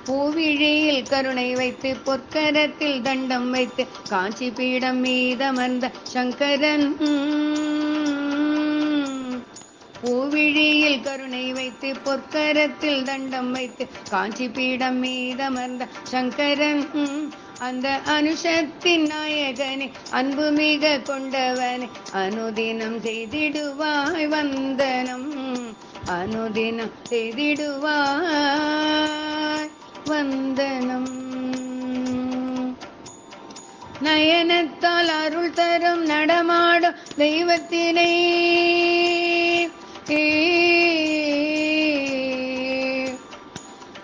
பூவிழியில் கருணை வைத்து பொற்கரத்தில் தண்டம் வைத்து காஞ்சி பீடம் மீதமர்ந்த சங்கரன். பூவிழியில் கருணை வைத்து பொற்கரத்தில் தண்டம் வைத்து காஞ்சி பீடம் மீதமர்ந்த சங்கரன். அந்த அனுஷத்தின் நாயகனே, அன்பு மிக கொண்டவனே, அனுதினம் செய்திடுவாய் வந்தனம். அனுதினம் செய்திடுவாய் வந்தனம். நயனத்தால் அருள் தரும் நடமாடும் தெய்வத்தினை,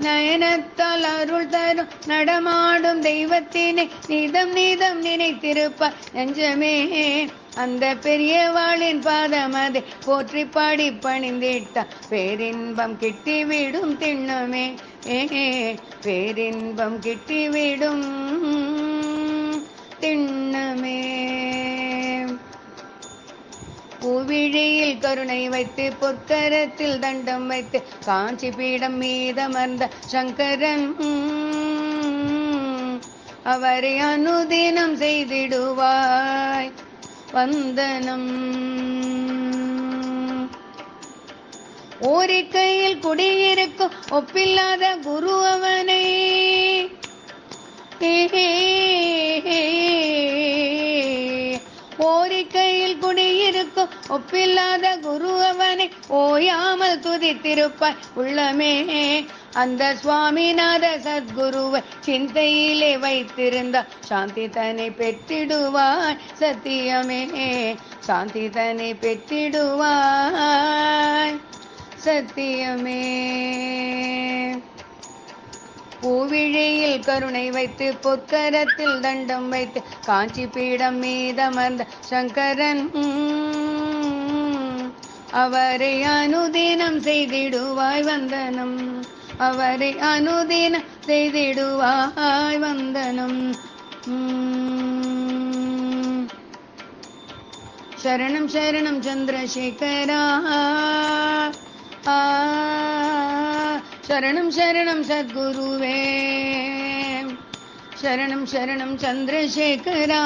நயனத்தால் அருள் தரும் நடமாடும் தெய்வத்தினை நீதம் நீதம் நினைத்திருப்பாய் நெஞ்சமே. அந்த பெரியவாளின் பாதமதை போற்றி பாடி பணிந்திட்ட பேரின்பம் கிட்டிவிடும் திண்ணமே. பேரின்பம் கிட்டிவிடும் திண்ணமே. பூவிழியில் கருணை வைத்து பொற்கரத்தில் தண்டம் வைத்து காஞ்சி பீடம் மீதமர்ந்த சங்கரன். அவரை அனுதினம் செய்திடுவாய் வந்தனம். ஓரிக்கையில் குடியிருக்கும் ஒப்பில்லாத குரு அவனை, ஓரிக்கையில் குடியிருக்கும் ஒப்பில்லாத குரு அவனை ஓயாமல் துதித்திருப்பாய் உள்ளமே. அந்த சுவாமிநாத சத்குருவை சிந்தையிலே வைத்திருந்த சாந்தி தன்னை பெற்றிடுவாய் சத்தியமே. சாந்தி தன்னை பெற்றிடுவாய் சத்தியமே. பூவிழியில் கருணை வைத்து பொற்கரத்தில் தண்டம் வைத்து காஞ்சி பீடம் மீதமர்ந்த சங்கரன். அவரை அனுதினம் செய்திடுவாய் வந்தனம். அவரை அனுதினம் செய்திடுவாய் வந்தனம். சரணம் சரணம் சந்திரசேகரா. சரணம் சரணம் சத்குருவே. சரணம் சரணம் சந்திரசேகரா.